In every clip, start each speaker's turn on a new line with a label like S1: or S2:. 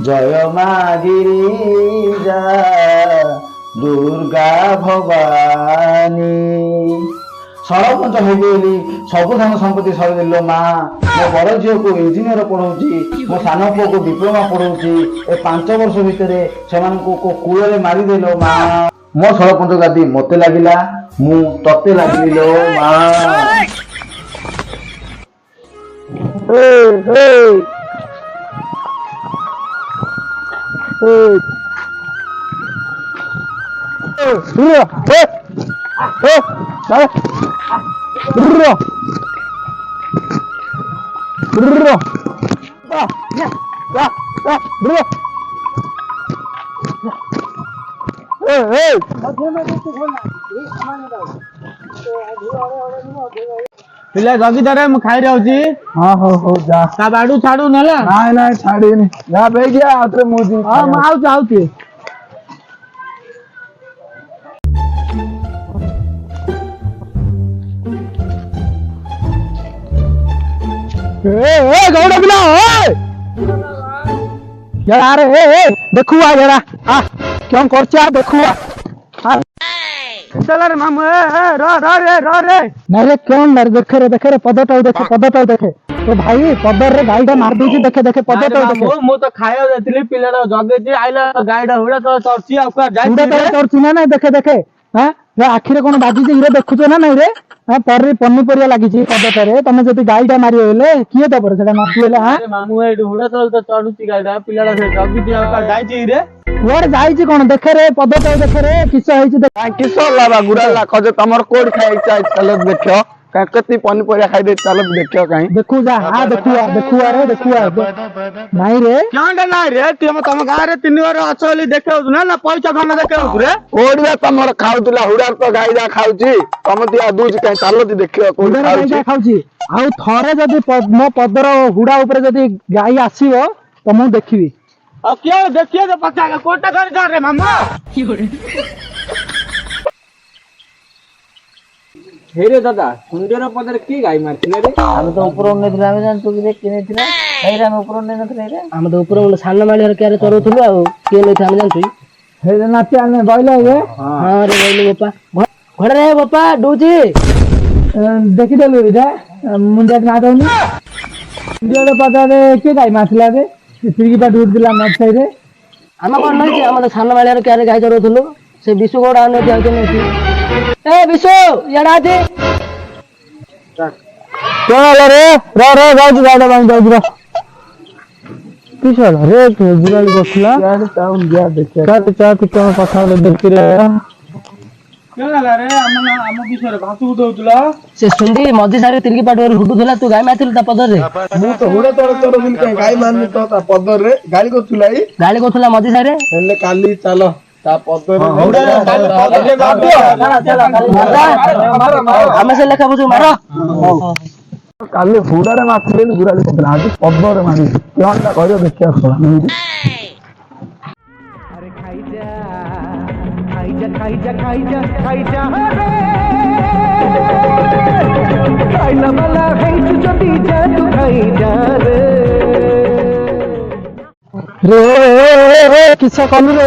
S1: জয় মা গিরিজা দুর্গা ভবানী। ସରପଞ୍ଚ ହେବି ବୋଲି ସବୁ ଧନ ସମ୍ପତ୍ତି ସରିଦେଲ ମା। ମୋ ବଡ଼ ଝିଅକୁ ଇଞ୍ଜିନିୟର ପଢ଼ଉଛି, ମୋ ସାନ ପୁଅକୁ ଡିପ୍ଲୋମା ପଢ଼ଉଛି। ଏ 5 ବର୍ଷ ଭିତରେ ସେମାନଙ୍କୁ କୂଳରେ ମାରିଦେଲ ମା। ମୋ ସରପଞ୍ଚ ଗାଦି ମତେ ଲାଗିଲା, ମୁଁ ତତେ ଲାଗିଲି ଲୋ ମା।
S2: ପିଲା ଜଗିଦାରେ ମୁଁ ଖାଇ ରହୁଛି।
S1: ହଁ ହଉ ହଉ ଯା।
S2: ତା ବାଡୁ ଛାଡୁ ନହେଲେ
S1: ନାଇଁ ନାଇଁ ଛାଡିନି, ଯା ବେଗି ଆଉଥରେ ମୁଁ ଯିବି।
S2: ହଁ ମୁଁ ଆଉଛି।
S1: ଗୌಡ ପିଲା ଦେଖୁଆ ଜରା क्यों करछा देखुआ
S2: चल रे मामू रे
S1: नहीं रे क्यों मार देखे रे पदटाऊ देखे तो भाई पदर रे गाईटा मार दूची देखे पदटाऊ देखे।
S2: ମୁଁ ତ ଖାଇବାକୁ ଯାଇଥିଲି, ପିଲାଟା ଜଗେଇଛି ଆଇଲା ଗାଈଟା ହୁଡା ତ ଚଢଛି ଆଉ କୁଆଡେ ଯାଇଛି
S1: ଚଢୁଛି ନା ନାଇଁ ଦେଖେ हाँ आखिरे कौन बाजी रे देखुच ना नहीं रे। हाँ पनीपरिया लगी पदटारे तमें जब गाईटा मार किए दबर से नसले। हाँ
S2: मामू एठी हुडा ତ ଚଢୁଛି ଗାଈଟା, ପିଲାଟା ସେ ଜଗିଛି ଆଉ କୁଆଡେ ଯାଇଛି ରେ।
S1: କୁଆଡେ ଯାଇଛି କଣ ଦେଖେ ରେ ପଦଟାऊ ଦେଖେ ରେ କିସ ହେଇଛି
S3: କିସ ଲାଭ ଗୁଡା ଲାଖ ଯେ ତମର କୋଉଠି ଖାଇ ଚାଲ ଦେଖ କେତେ ପନିପରିବା ଖାଇ ଦେଇ ଚାଲ ଦେଖିବ କାହିଁ
S1: देखू जा। हाँ देखुआ नहीं रे
S2: କଣଟା ନାଇଁ ରେ ତମ ଗାଁରେ 3 ବାର ଅଛ ବୋଲି ଦେଖାଉଛୁ ନା ପଇସା ଧନ ଦେଖାଉଛୁ ରେ।
S3: କୋଉଠି ତମର ଖାଉଥିଲା ହୁଡାର ତ ଗାଈ ଯା ଖାଉଛି ତମେ ଦିଆ ଦଉଛି କାହିଁ ଚାଲତି ଦେଖିବ କୋଉଠି ଖାଉଛି
S1: ଖାଉଛି। ଆଉ ଥରେ ଯଦି ମୋ ପଦର ହୁଡା ଉପରେ ଯଦି ଗାଈ ଆସିବ ତ ମୁଁ ଦେଖିବି।
S2: ଆଉ କିଏ ଦେଖିଏ ତ ପଚାର କୋଟା କରି ରେ ମାମା। ହେଇରେ ଦାଦା ସୁନ୍ଦର ପଦରେ କି ଗାଈ ମାରିଥିଲେ ରେ?
S4: ଆମେ ତ ଉପର ନେଇଥିଲେ, ଆମେ ଜାଣିଛୁ କି କିଏ ନେଇଥିଲା ଏଇରେ, ଆମେ ଉପର ନେଇ ନଥିଲେ। ଆମେ ତ ଉପର ସାନ ମାଳି କିଏ ଚଢଉଥିଲୁ, ଆଉ କିଏ ନେଇଥିଲା ଆମେ ଜାଣିଛୁ।
S1: ହେଇରେ ନାଚି ଆମେ ରହିଲେ
S4: ହଁ ରେ ରହିଲୁ ବୋପା ଘରେ ବୋପା ଡୁଛି
S1: ଦେଖିଦେଲୁ ଏଇଟା ମୁଣ୍ଡ ନା ଦଉନି ପଦାରେ କିଏ ଗାଈ ମାରିଥିଲା ଏବେ ତିରିକି ପା ଡୁଥିଲା ମଝି ସାହିରେ।
S4: ଆମେ କଣ ନେଇଛି, ଆମେ ତ ସାନ ମାଳିଆରେ କିଏ ଗାଈ ଚଢଉଥିଲୁ। ସେ ବିଶୁ ଗୌଡା ନେଇଛି ଆଉ କିଏ ନେଇଛି। ଏ ବିଶୁ ଇଆଡେ ଅଛି।
S1: କଣ ହେଲା ରେ? ଯାଉଛି ଗାଈଟା ପାଇଁ ଯାଉଛି ର କିସ ହେଲା ରେ? ବୁଲାଳି କରୁଥିଲା ତମେ କଥା ଦେଖିରେ
S2: ଆମ ବିଷୟରେ ଭାଷୁ ଦଉଥିଲ।
S4: ସେ ସୁଣ୍ଡି ମଝି ସାହିରେ ତିରିକି ପାଟରେ ହୁଟୁଥିଲା, ତୁ ଗାଈ ମାରିଥିଲୁ ତା ପଦରେ।
S3: ମୁଁ ତ ହୁଡା ଚଢଉଥିଲି କାହିଁ ଗାଈ ମାରନି ତ ତା ପଦରରେ ଗାଳି କରୁଥିଲା
S4: ଗାଳି କରୁଥିଲା ମଝି ସାହିରେ।
S3: ହେଲେ କାଲି ଚାଲ ତା ପଦରେ
S4: ଆମେ ସେ ଲେଖା ବୁଝୁ ମାର।
S1: କାଲି ହୁଡାରେ ମାରିଥିଲେ ଗୁରାଳି କରୁଥିଲା, ଆଜି ପଦରେ ମାରି କଣଟା କରିବ ଦେଖିବା ଖୋଳା। କିସ କଲୁ ରେ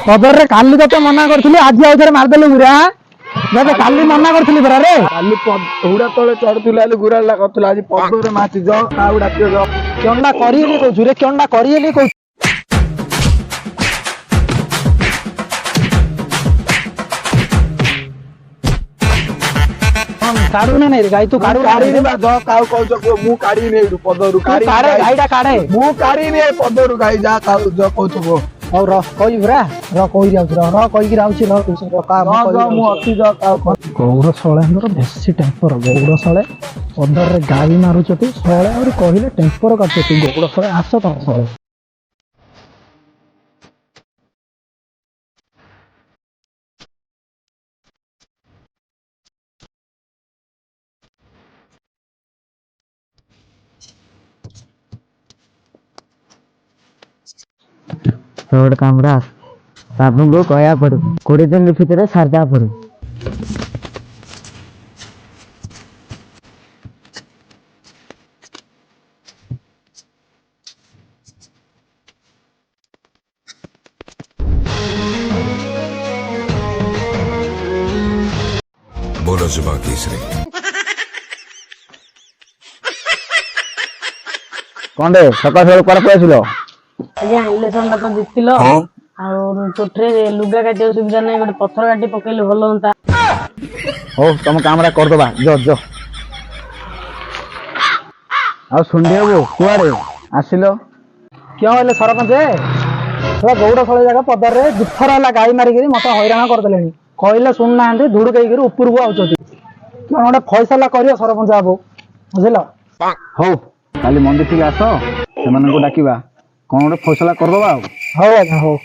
S1: ପଦରରେ କାଲି ତତେ ମନା କରିଥିଲି, ଆଜି ଆଉ ଥରେ ମାରିଦେଲୁ ଗୁରା। କାଲି ମନା କରିଥିଲି ପରା ରେ।
S3: କାଲି ହୁଡା ତଳେ ଚଢୁଥିଲା ହେଲେ ଗୁରାଳି କରୁଥିଲା, ଆଜି ପଦରେ ମାଛି ଯାଅ କାହାକୁ ଡାକିବ ଯାଅ।
S1: କେଉଁଟା କରିଏନି କହୁଛୁ ରେ, କେଉଁଟା କରିଏନି କହୁଛୁ। କାଢୁ ନା ନାଇଁ ଗାଈ ତୁ କାଢୁ
S3: କାଢିନି ବା ଯ କାହାକୁ କହୁଛ କୁହ, ମୁଁ କାଢିନି ଏଇଠୁ ପଦରୁ
S1: ଗାଈଟା କାଢେ।
S3: ମୁଁ କାଢିନି ଏ ପଦରୁ ଗାଈ ଯାହା କାହାକୁ ଯ କହୁଛ କୁହ।
S1: ହଉ କହିବି ପୁରା କହି ଯାଉଛି କହିକି ଯାଉଛି
S3: ମୁଁ ଅଛି ଯ କାହାକୁ।
S1: ଗୌଡ଼ ଶଳେଙ୍କର ବେଶୀ ଟେମ୍ପର। ଗୌଡ଼ ଶଳେ ପଦରରେ ଗାଈ ମାରୁଛନ୍ତି, ଶଳେ ଆହୁରି କହିଲେ ଟେମ୍ପର କାଟୁଛନ୍ତି। ଗୌଡ଼ ଶଳେ ଆସ ତମ ଶଳେ।
S4: रोड कामरा बाबूଙ୍କୁ କହିବାକୁ ପଡିବ, 20 ଦିନ ଭିତରେ ସାରିଦା ପଡିବ।
S5: जज्बा केसरी।
S3: କଣ ରେ ସକାଳ ସକାଳ କୁଆଡେ ପଳେଇଥିଲ?
S4: ଆଜ୍ଞା ଇଲେକ୍ସନ ଟା ତ ଜିତିଲ ଆଉ ତୋଠରେ ଲୁଗା କାଟିବାକୁ ସୁବିଧା ନାହିଁ, ଗୋଟେ ପଥର କାଟି ପକେଇଲେ ଭଲ ହୁଅନ୍ତା।
S3: ହଉ ତମ କାମଟା କରିଦବା ଯ। ଆଉ ସୁଣ୍ଡି ବାବୁ କୁଆଡେ ଆସିଲ?
S2: କିଏ ହେଲେ ସରପଞ୍ଚ ଗୌଡ଼ ଖୋଳ ଜାଗା ପଦାରେ ଦୁଥର ହେଲା ଗାଈ ମାରିକିରି ମତେ ହଇରାଣ କରିଦେଲେଣି। କହିଲେ ଶୁଣୁନାହାନ୍ତି, ଧୁଡୁ ଦେଇକିରି ଉପରକୁ ଆଉଛନ୍ତି। କଣ ଗୋଟେ ଫଇସଲା କରିବ ସରପଞ୍ଚ ବାବୁ, ବୁଝିଲ?
S3: ହଉ କାଲି ମନ୍ଦିର ଟିକେ ଆସ, ସେମାନଙ୍କୁ ଡାକିବା, କଣ ଗୋଟେ ଫଇସଲା କରିଦବା ଆଉ।
S2: ହଉ ଆଜ୍ଞା ହଉ।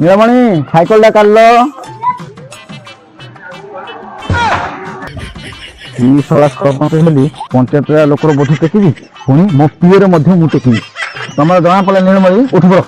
S3: ନୀଳମଣି ସାଇକେଲଟା କାଢିଲ। ଶଳା ସରପଞ୍ଚ ହେଲି, ପଞ୍ଚାୟତ ଲୋକର ବୋଝ ଟେକିବି, ପୁଣି ମୋ ପିଏରେ ମଧ୍ୟ ମୁଁ ଟେକିବି। ତମର ଜଣା ପଡିଲା ନୀଳମଣି, ଉଠି ପଡ।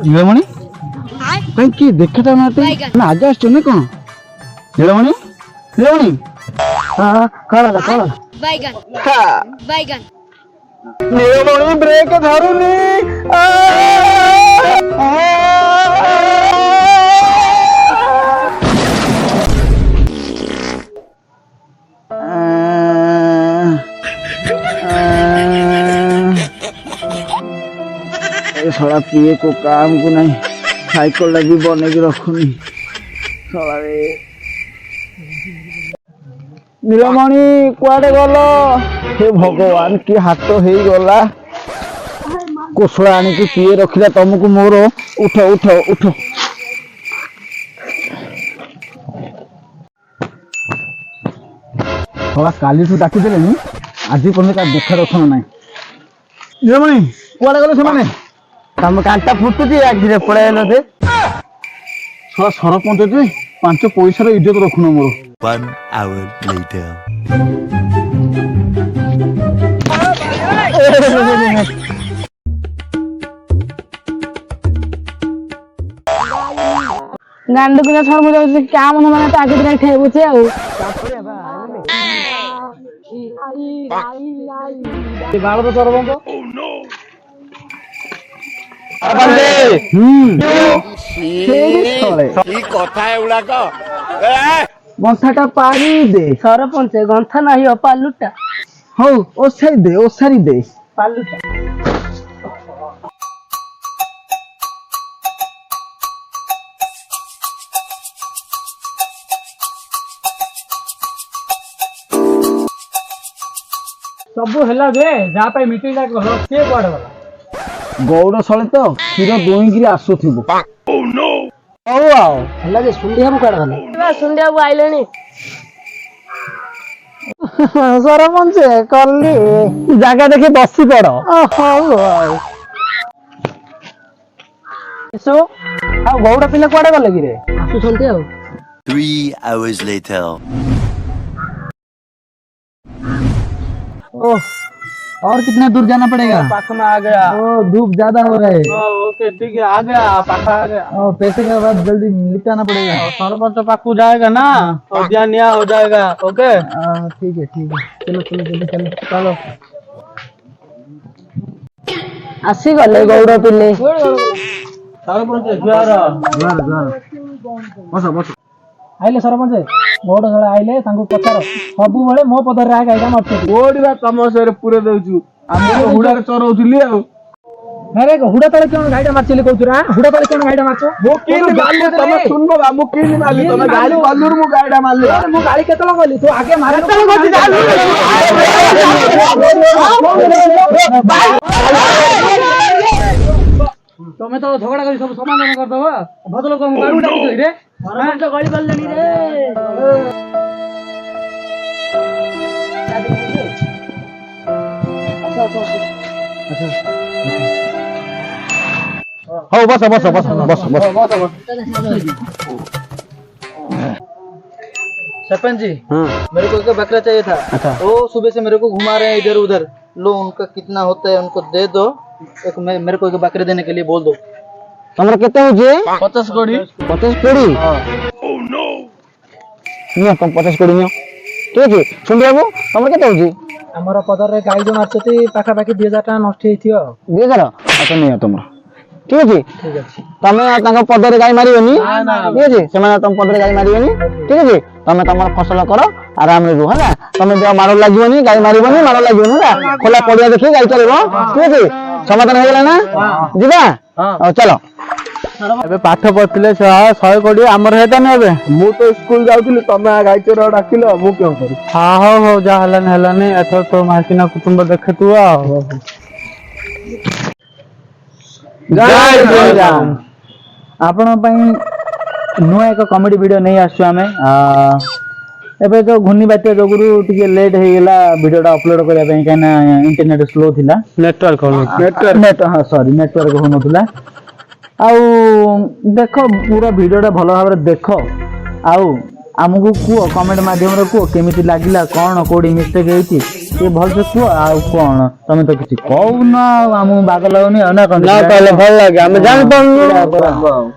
S3: ନୀଳମଣି କାହିଁକି ଦେଖା ଯାଉନାହାନ୍ତି? ନା ଆଗେ ଆସିଛ ନା କଣ? ନୀଳମଣି ନୀଳମଣି
S4: କଣ ହେଲା?
S3: ନୀଳମଣି ବ୍ରେକ୍ ଧରୁନି। शला पिए को काम को नहीं, साइकिल भी बने की रखुनी। नीलमणि कुआडे गल? हे भगवान की हाथ हो गला। कोसला आनिकी पिए रखिला तुमको मोर। उठ उठ उठ। शला काली डाकी देले, आज पर्यंत देखा दर्शन ना। नीलमणि कुआडे गले से माने?
S4: ତମ କାନ୍ଥ ଫୁଟୁଛି, ଆଖିରେ ପଳେଇଲ ଯେ।
S3: ଶଳା ସରପଞ୍ଚ ଯେ 5 ପଇସାର ଇଜ୍ଜତ ରଖୁନ ମୋର।
S5: 1 hour later.
S4: ଗାଣ୍ଡୁ କିନା ଛড় ଯାଉଛି, କାମ ମାନେ ତ ଆଗେ ଦିନ ଖାଇବୁଛି ଆଉ।
S2: ବାଳର ସରପଞ୍ଚ
S3: ଗନ୍ଥାଟା ପାରି ଦେ।
S4: ସରପଞ୍ଚ ଗନ୍ଥା ନାହିଁ ପାଲୁଟା।
S3: ହଉ ଓସାରି ଦେ, ଓସାରି ଦେ।
S4: ପାଲୁଟା
S2: ସବୁ ହେଲା ଯେ, ଯାହା ପାଇଁ ମିଟିଂ ଟା କଲ ସିଏ କୁଆଡେ ଗଲା?
S3: ଗୌଡ଼ ଶଳେ ତ କ୍ଷୀର ଦୁଇଁକିରି ଆସୁଥିବ।
S2: ହଉ ଆଉ
S4: ହେଲା ଯେ ସୁଣ୍ଡିଆବୁ କୁଆଡେ ଗଲେ? ସୁଣ୍ଡିଆବୁ ଆଇଲେଣି।
S2: ସରପଞ୍ଚ କଲି
S3: ଜାଗା ଦେଖି ବସି ପଡ।
S2: ହଉ ଆଉ ଆଉ ଗୌଡ଼ ପିଲା କୁଆଡେ ଗଲେ କିରେ?
S4: ଆସୁଛନ୍ତି ଆଉ।
S5: 3 hours later.
S3: और कितना दूर जाना पड़ेगा?
S2: पास में आ गया।
S3: धूप ज्यादा हो रहा है।
S2: ओके ठीक है, आ गया, पास आ गया।
S3: पैसे के बाद जल्दी निपटाना पड़ेगा।
S2: सरपंच पाकू जाएगा ना तो दिया निया हो जाएगा। ओके
S3: ठीक है ठीक है, चलो चलो जल्दी चलो।
S2: चलो।
S4: ଆସି ଗଲେ ଗୌଡ଼ ପିଲେ।
S2: ସରପଞ୍ଚ ଜୁହାର।
S3: ବସ ବସ।
S2: ଆଇଲେ ସରପଞ୍ଚ, ଗୌଡ଼ ଶଳା ଆଇଲେ, ତାଙ୍କୁ ପଚାର ସବୁବେଳେ ମୋ ପଦରେ ଆଗ ଗାଈଟା ମାରୁଛନ୍ତି।
S3: କୋଉଠି ତମ ସହିତ ପୁରେଇ ଦଉଛୁ? ଆମେ ତ ହୁଡାରେ ଚରଉଥିଲି ଆଉ।
S2: ଆରେ ହୁଡା ତଳେ କଣ ଗାଈଟା ମାରୁଛି ବୋଲି କହୁଛୁ ନା? ହୁଡା ତଳେ କଣ ଗାଈଟା ମାରୁଛ?
S3: ମୁଁ କିନ୍ତି ମାରଲି ତମେ ଶୁଣିବ ବା, ମୁଁ କିନ୍ତି ମାରଲି? ତମେ ଗାଳି କଲୁରୁ ମୁଁ ଗାଈଟା ମାରଲି।
S2: ମୁଁ ଗାଳି କେତେବେଳେ କଲି? ତୁ ଆଗେ ମାର। ତମେ ତ ଝଗଡା କରି ସବୁ ସମାଧାନ କରିଦବ। ଭଦ୍ରଲୋକ ଗାଡୁ ଡାକୁଛ ରେ?
S4: ସରପଞ୍ଚ ଗଳି ଗଲେଣି ରେ।
S3: ଆଚ୍ଛା ହଉ ବସ ବସ ବସ ବସ ବସ।
S2: सरपंच जी
S3: हाँ
S2: मेरे को एक बकरा चाहिए था।
S3: अच्छा।
S2: वो सुबह से मेरे को घुमा रहे हैं इधर उधर। लो उनका कितना होता है उनको दे दो। मेरे को एक बकरे देने के लिए बोल दो।
S3: ତମର କେତେ ହଉଛି?
S2: 50 कोड़ी।
S3: 50 କୋଡ଼ି ନିଅ ତମ 50 କୋଡ଼ି ନିଅ ଠିକ ଅଛି। ଶୁଣି ବାବୁ ତମର କେତେ ହଉଛି?
S2: ଆମର ପଦରରେ ଗାଈ ଯୋଉ ମାରୁଛନ୍ତି ପାଖାପାଖି 2000 ଟଙ୍କା ନଷ୍ଟ ହେଇଥିବ।
S3: 2000 ଆଚ୍ଛା ନିଅ ତମର ଠିକ ଅଛି।
S2: ଠିକ ଅଛି।
S3: ତମେ ତାଙ୍କ ପଦରେ ଗାଈ ମାରିବନି ଠିକ ଅଛି। ସେମାନେ ତମ ପଦରେ ଗାଈ ମାରିବେନି ଠିକ ଅଛି। ତମେ ତମର ଫସଲ କର ଆରାମରେ ରୁହ ହେଲା। ତମେ ଦେହ ମାଡ଼ ଲାଗିବନି ଗାଈ ମାରିବନି ମାଡ଼ ଲାଗିବନି ହେଲା। ଖୋଲା ପଡ଼ିଆ ଦେଖି ଗାଈ ଚଳିବ ଠିକ ଅଛି। ସମାଧାନ ହେଇଗଲା ନା ଯିବା ହଉ ଚାଲ।
S2: ଏବେ ପାଠ ପଢିଥିଲେ 100 କୋଟି ଆମର ହେଇଥାନ୍ତା ଏବେ।
S3: ମୁଁ ତ ସ୍କୁଲ ଯାଉଥିଲି ତମେ ଗାଈ ଚୋର ଡାକିଲ ମୁଁ କଣ କରିବି?
S2: ହଁ ହଉ ହଉ ଯାହା ହେଲାନି ହେଲାନି ଏଥର ତ ମାସିନା କୁଟୁମ୍ବ ଦେଖୁଥିବ ଆଉ। ଆପଣଙ୍କ ପାଇଁ ନୂଆ ଏକ କମେଡି ଭିଡିଓ ନେଇ ଆସୁଛୁ ଆମେ। ଏବେ ତ ଘୂର୍ଣ୍ଣି ବାତ୍ୟା ଯୋଗୁରୁ ଟିକେ ଲେଟ୍ ହେଇଗଲା ଭିଡିଓଟା ଅପଲୋଡ କରିବା ପାଇଁ କାହିଁକିନା ଇଣ୍ଟରନେଟ ସ୍ଲୋ ଥିଲା। ନେଟୱାର୍କ ହଉନଥିଲା। ଆଉ ଦେଖ ପୁରା ଭିଡିଓଟା ଭଲ ଭାବରେ ଦେଖ। ଆଉ ଆମକୁ କୁହ କମେଣ୍ଟ ମାଧ୍ୟମରେ କୁହ କେମିତି ଲାଗିଲା କଣ କୋଉଠି ମିଷ୍ଟେକ୍ ହେଇଛି ଟିକେ ଭଲସେ କୁହ। ଆଉ କଣ ତମେ ତ କିଛି କହୁନ ଆଉ ଆମକୁ ବାଗ ଲାଗୁନି ଆଉ ନା କଣ?
S3: କହିଲେ ଭଲ ଲାଗେ ଆମେ ଜାଣିପାରୁନୁ।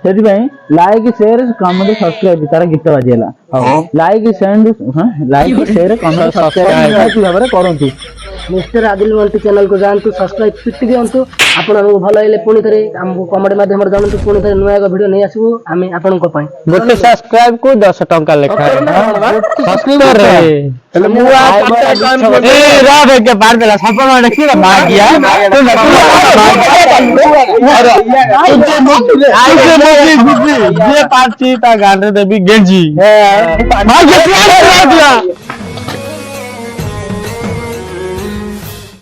S2: ସେଥିପାଇଁ ଲାଇକ୍ ସେୟାର କମେଣ୍ଟ ସବସ୍କ୍ରାଇବ ତାର ଗୀତ ବାଜିଗଲା। ଲାଇକ୍ ସେୟାର କମେଣ୍ଟ ସବସ୍କ୍ରାଇବ ଭାବରେ କରନ୍ତୁ।
S4: ମିଷ୍ଟର ଆଦିଲ ମଲ୍ଟି ଚ୍ୟାନେଲକୁ ଯାଆନ୍ତୁ, ସବସ୍କ୍ରାଇବ ପିଟି ଦିଅନ୍ତୁ। ଆପଣ ଆମକୁ ଭଲ ଲାଗିଲେ ପୁଣି ଥରେ ଆମକୁ କମେଣ୍ଟ ମାଧ୍ୟମରେ ଜଣାନ୍ତୁ। ପୁଣି ଥରେ ନୂଆ ଏକ ଭିଡିଓ ନେଇ ଆସିବୁ ଆମେ ଆପଣଙ୍କ ପାଇଁ।
S3: ଗୋଟେ ସବସ୍କ୍ରାଇବ କୁ 10 ଟଙ୍କା ଲେଖା ଯିଏ ପାରୁଛି ତା ଗାଁରେ ଦେବି ଗେଞ୍ଜି।